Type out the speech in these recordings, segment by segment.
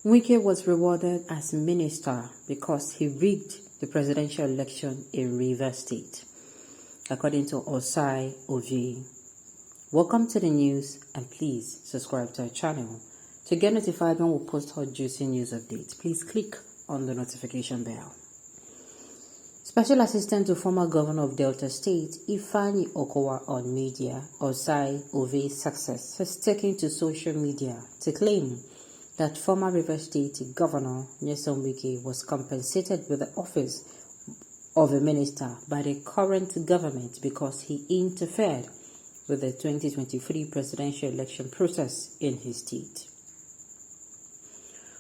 Wike was rewarded as minister because he rigged the presidential election in Rivers State, according to Osai Ovie. Welcome to the news, and please subscribe to our channel. To get notified when we post hot juicy news updates, please click on the notification bell. Special Assistant to former Governor of Delta State, Ifeanyi Okowa on media, Osai Ovie's success has taken to social media to claim that former Rivers State Governor Nyesom Wike was compensated with the office of a minister by the current government because he interfered with the 2023 presidential election process in his state.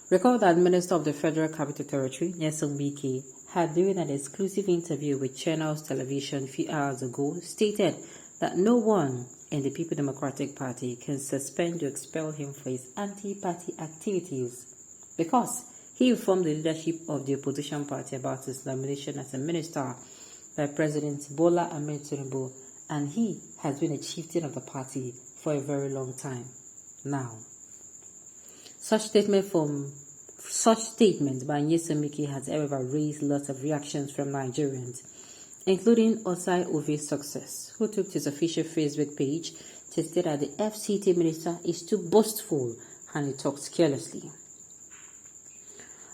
Recall that Minister of the Federal Capital Territory, Nyesom Wike, had during an exclusive interview with Channels Television a few hours ago stated that no one in the People Democratic Party can suspend or expel him for his anti-party activities because he informed the leadership of the opposition party about his nomination as a minister by President Bola Ahmed Tinubu, and he has been a chieftain of the party for a very long time now. Such statement by Nyesom Wike has however raised lots of reactions from Nigerians, including Osai Ovie's success, who took to his official Facebook page to state that the FCT minister is too boastful and he talks carelessly.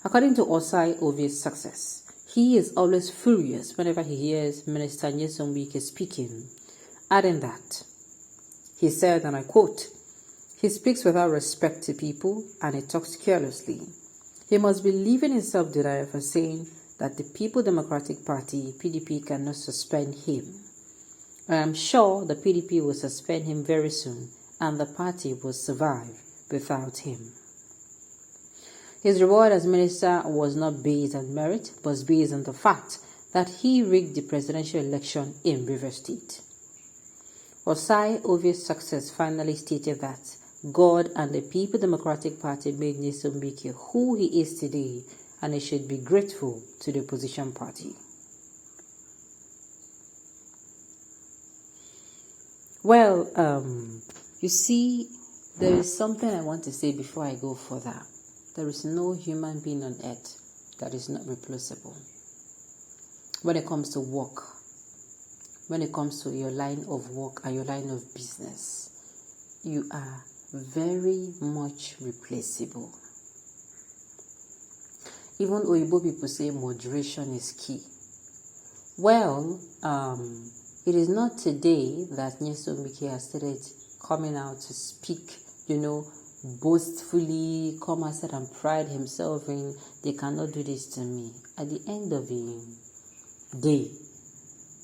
According to Osai Ovie's success, he is always furious whenever he hears Minister Nyesom Wike speaking, adding that, he said, and I quote, "He speaks without respect to people and he talks carelessly. He must be living in self-denial for saying that the People Democratic Party, PDP, cannot suspend him. I am sure the PDP will suspend him very soon and the party will survive without him." His reward as minister was not based on merit, but based on the fact that he rigged the presidential election in Rivers State. Osai Ovie's success finally stated that God and the People Democratic Party made Nyesom Wike who he is today, and he should be grateful to the opposition party. Well, you see, there is something I want to say before I go further. There is no human being on earth that is not replaceable. When it comes to work, when it comes to your line of work and your line of business, you are very much replaceable. Even Oyibo people say moderation is key. Well, it is not today that Nyesom Wike has started coming out to speak, boastfully, come outside and pride himself in, they cannot do this to me. At the end of the day,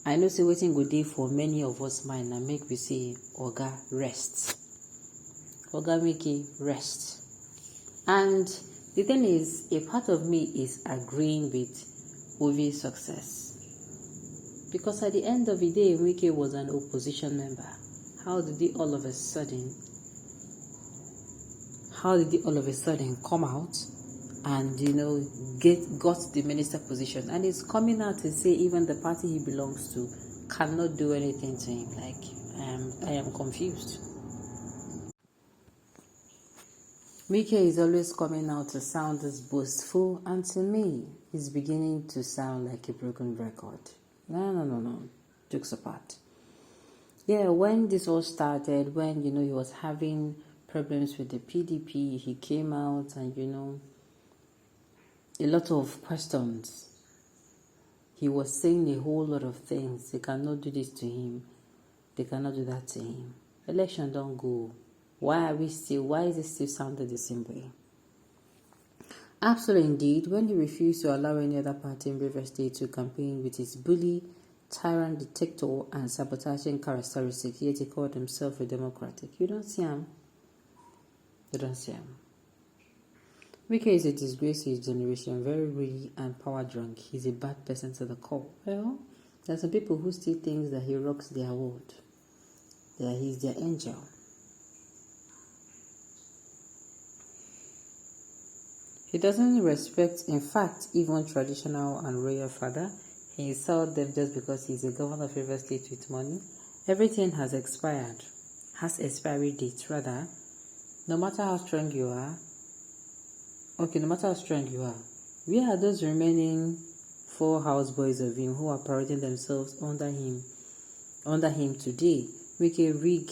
I know say waiting good day for many of us mind and make we say, Oga, rest. Oga Wike, rest. And the thing is, a part of me is agreeing with Ovie's success. Because at the end of the day, Wike was an opposition member. How did he all of a sudden come out and, got the minister position? And he's coming out to say even the party he belongs to cannot do anything to him. Like, I am confused. Wike is always coming out to sound as boastful, and to me, he's beginning to sound like a broken record. No. Jokes apart. Yeah, when this all started, when, he was having problems with the PDP, he came out and, a lot of questions. He was saying a whole lot of things. They cannot do this to him. They cannot do that to him. Election don't go. Why is it still sounding the same way? Absolutely indeed, when he refused to allow any other party in Rivers State to campaign with his bully, tyrant, dictator, and sabotaging characteristics, yet he called himself a democratic. You don't see him. Wike is a disgrace to his generation, very greedy and power drunk. He's a bad person to the core. Well, there are some people who still think that he rocks their world. That he's their angel. He doesn't respect, in fact, even traditional and royal father. He insults them just because he's a governor of Rivers State with money. Everything has expiry dates rather. No matter how strong you are, Okay, no matter how strong you are, where are those remaining 4 houseboys of him who are parading themselves under him today? Wike rig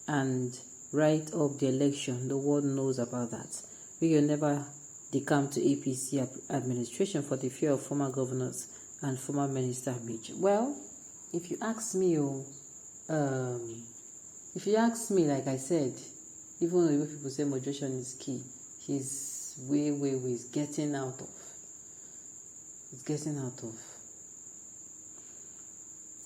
and write up the election. The world knows about that. Wike never decamp to APC administration for the fear of former governors and former minister Mitch. Well, if you ask me, like I said, even though people say moderation is key, he's way is getting out of. It's getting out of.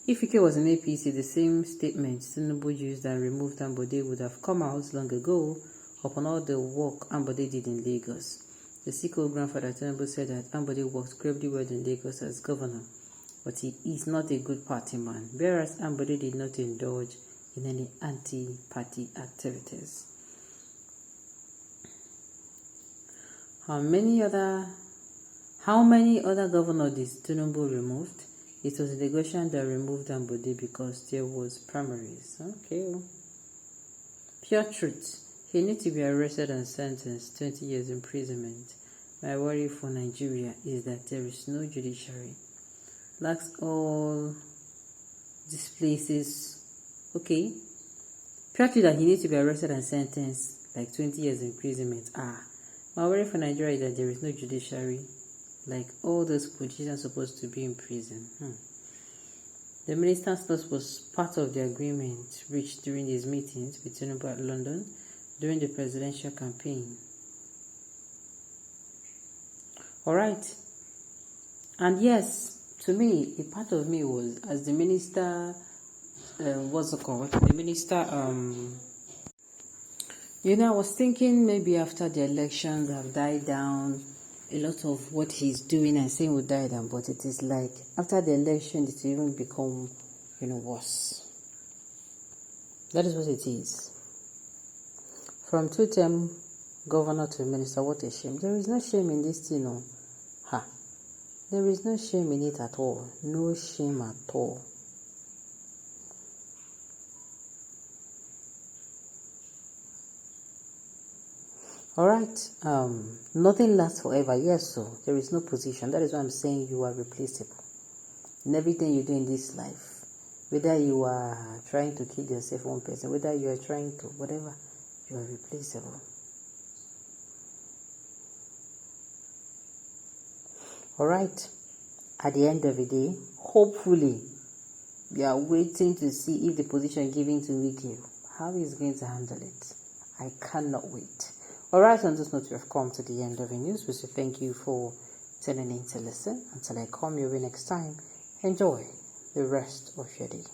If Wike was in APC, the same statement Tinubu used and removed Ambode would have come out long ago upon all the work Ambode did in Lagos. The sick old grandfather Tinubu said that Ambode worked incredibly well in Lagos as governor, but he is not a good party man, whereas Ambode did not indulge in any anti-party activities. How many other governors did Tinubu removed? It was the Goshen that removed Ambode because there was primaries. Okay. Pure truth. He needs to be arrested and sentenced 20 years imprisonment. My worry for Nigeria is that there is no judiciary. Lacks all these places. Okay. Pure truth that he needs to be arrested and sentenced like 20 years imprisonment. My worry for Nigeria is that there is no judiciary. Like all those politicians supposed to be in prison. The minister's loss was part of the agreement reached during his meetings with Tinubu at London during the presidential campaign. Alright. And yes, to me, a part of me was, as the minister, what's it called? The minister, I was thinking maybe after the elections have died down, a lot of what he's doing and saying will die down, but it is like after the election it will even become, worse. That is what it is. From 2-term governor to minister, what a shame. There is no shame in this thing, no. There is no shame in it at all. No shame at all. Alright, nothing lasts forever, yes, so there is no position. That is why I'm saying you are replaceable. In everything you do in this life, whether you are trying to kill yourself one person, whether you are trying to, whatever, you are replaceable. Alright, at the end of the day, hopefully, we are waiting to see if the position given to Wike, how he is going to handle it. I cannot wait. Alright, on this note, we have come to the end of the news. We say thank you for tuning in to listen. Until I come your way next time, enjoy the rest of your day.